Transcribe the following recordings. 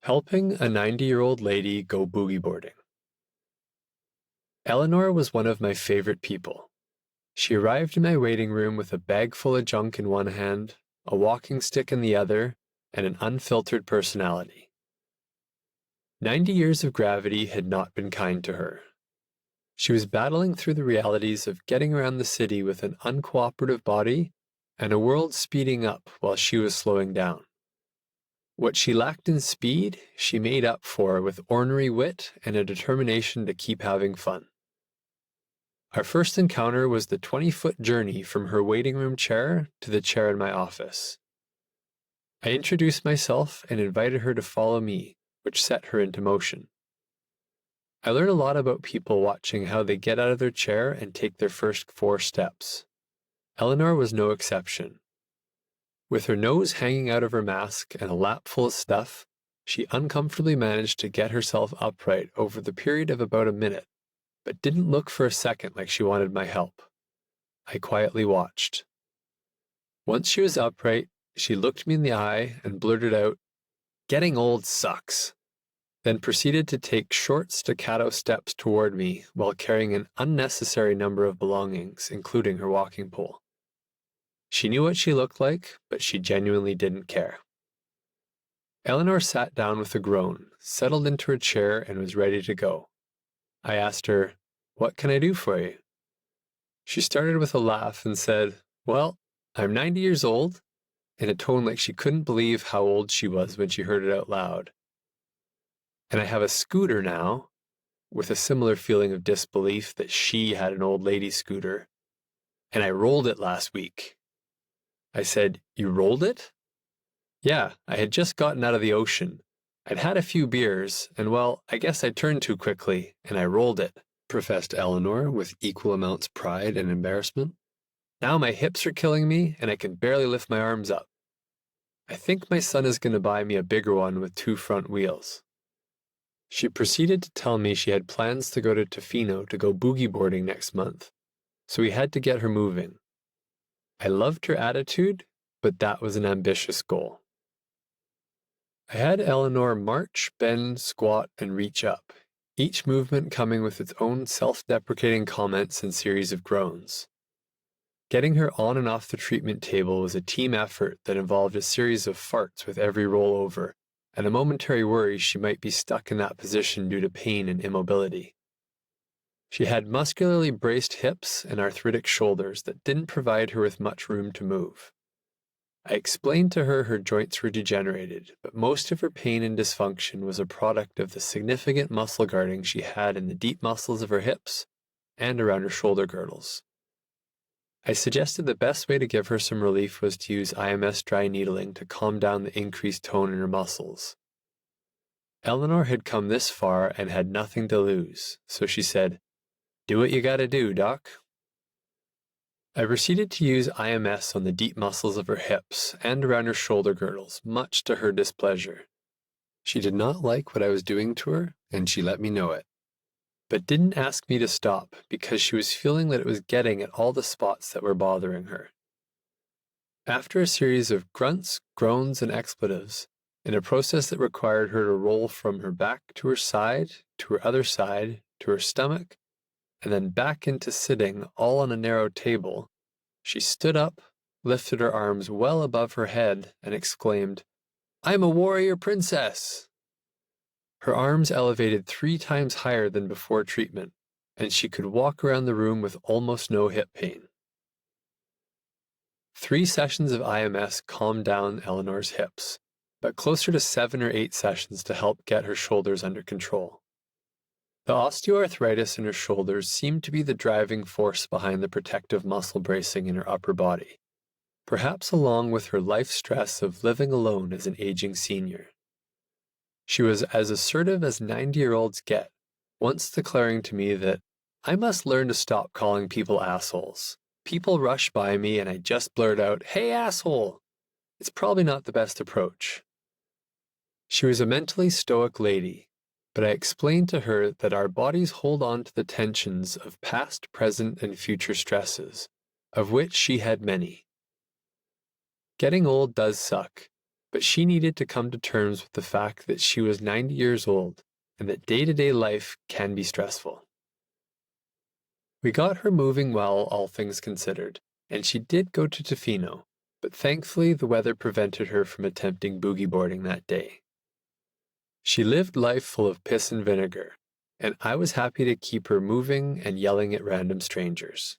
Helping a 90-year-old lady go boogie boarding. Eleanor was one of my favorite people. She arrived in my waiting room with a bag full of junk in one hand, a walking stick in the other, and an unfiltered personality. 90 years of gravity had not been kind to her. She was battling through the realities of getting around the city with an uncooperative body and a world speeding up while she was slowing down. What she lacked in speed, she made up for with ornery wit and a determination to keep having fun. Our first encounter was the 20-foot journey from her waiting room chair to the chair in my office. I introduced myself and invited her to follow me, which set her into motion. I learned a lot about people watching how they get out of their chair and take their first 4 steps. Eleanor was no exception. With her nose hanging out of her mask and a lap full of stuff, she uncomfortably managed to get herself upright over the period of about a minute, but didn't look for a second like she wanted my help. I quietly watched. Once she was upright, she looked me in the eye and blurted out, "Getting old sucks," then proceeded to take short staccato steps toward me while carrying an unnecessary number of belongings, including her walking pole. She knew what she looked like, but she genuinely didn't care. Eleanor sat down with a groan, settled into her chair, and was ready to go. I asked her, "What can I do for you?" She started with a laugh and said, "Well, I'm 90 years old," in a tone like she couldn't believe how old she was when she heard it out loud. "And I have a scooter now," with a similar feeling of disbelief that she had an old lady scooter. "And I rolled it last week." I said, "You rolled it?" "Yeah, I had just gotten out of the ocean. I'd had a few beers, and well, I guess I turned too quickly, and I rolled it," professed Eleanor with equal amounts of pride and embarrassment. "Now my hips are killing me, and I can barely lift my arms up. I think my son is going to buy me a bigger one with 2 front wheels." She proceeded to tell me she had plans to go to Tofino to go boogie boarding next month, so we had to get her moving. I loved her attitude, but that was an ambitious goal. I had Eleanor march, bend, squat, and reach up, each movement coming with its own self-deprecating comments and series of groans. Getting her on and off the treatment table was a team effort that involved a series of farts with every rollover, and a momentary worry she might be stuck in that position due to pain and immobility. She had muscularly braced hips and arthritic shoulders that didn't provide her with much room to move. I explained to her joints were degenerated, but most of her pain and dysfunction was a product of the significant muscle guarding she had in the deep muscles of her hips and around her shoulder girdles. I suggested the best way to give her some relief was to use IMS dry needling to calm down the increased tone in her muscles. Eleanor had come this far and had nothing to lose, so she said, "Do what you gotta do, Doc." I proceeded to use IMS on the deep muscles of her hips and around her shoulder girdles, much to her displeasure. She did not like what I was doing to her, and she let me know it, but didn't ask me to stop because she was feeling that it was getting at all the spots that were bothering her. After a series of grunts, groans, and expletives, in a process that required her to roll from her back to her side, to her other side, to her stomach, and then back into sitting all on a narrow table, she stood up, lifted her arms well above her head, and exclaimed, "I'm a warrior princess!" Her arms elevated 3 times higher than before treatment, and she could walk around the room with almost no hip pain. 3 sessions of IMS calmed down Eleanor's hips, but closer to 7 or 8 sessions to help get her shoulders under control. The osteoarthritis in her shoulders seemed to be the driving force behind the protective muscle bracing in her upper body, perhaps along with her life stress of living alone as an aging senior. She was as assertive as 90-year-olds get, once declaring to me that I must learn to stop calling people assholes. People rush by me and I just blurt out, "Hey, asshole!" It's probably not the best approach. She was a mentally stoic lady, but I explained to her that our bodies hold on to the tensions of past, present, and future stresses, of which she had many. Getting old does suck, but she needed to come to terms with the fact that she was 90 years old and that day-to-day life can be stressful. We got her moving well, all things considered, and she did go to Tofino, but thankfully the weather prevented her from attempting boogie boarding that day. She lived life full of piss and vinegar, and I was happy to keep her moving and yelling at random strangers.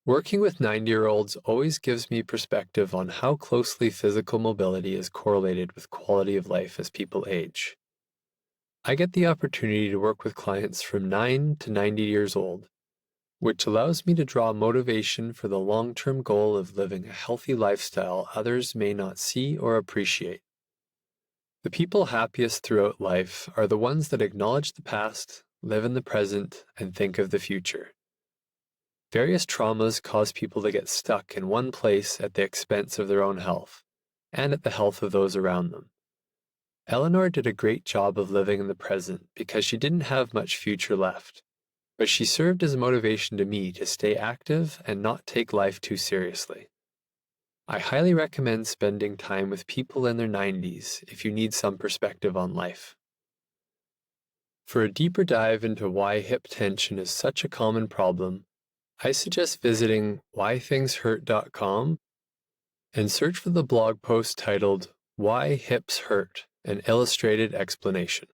Working with 90-year-olds always gives me perspective on how closely physical mobility is correlated with quality of life as people age. I get the opportunity to work with clients from 9 to 90 years old, which allows me to draw motivation for the long-term goal of living a healthy lifestyle others may not see or appreciate. The people happiest throughout life are the ones that acknowledge the past, live in the present, and think of the future. Various traumas cause people to get stuck in one place at the expense of their own health, and at the health of those around them. Eleanor did a great job of living in the present because she didn't have much future left, but she served as a motivation to me to stay active and not take life too seriously. I highly recommend spending time with people in their 90s if you need some perspective on life. For a deeper dive into why hip tension is such a common problem, I suggest visiting whythingshurt.com and search for the blog post titled Why Hips Hurt, an illustrated explanation.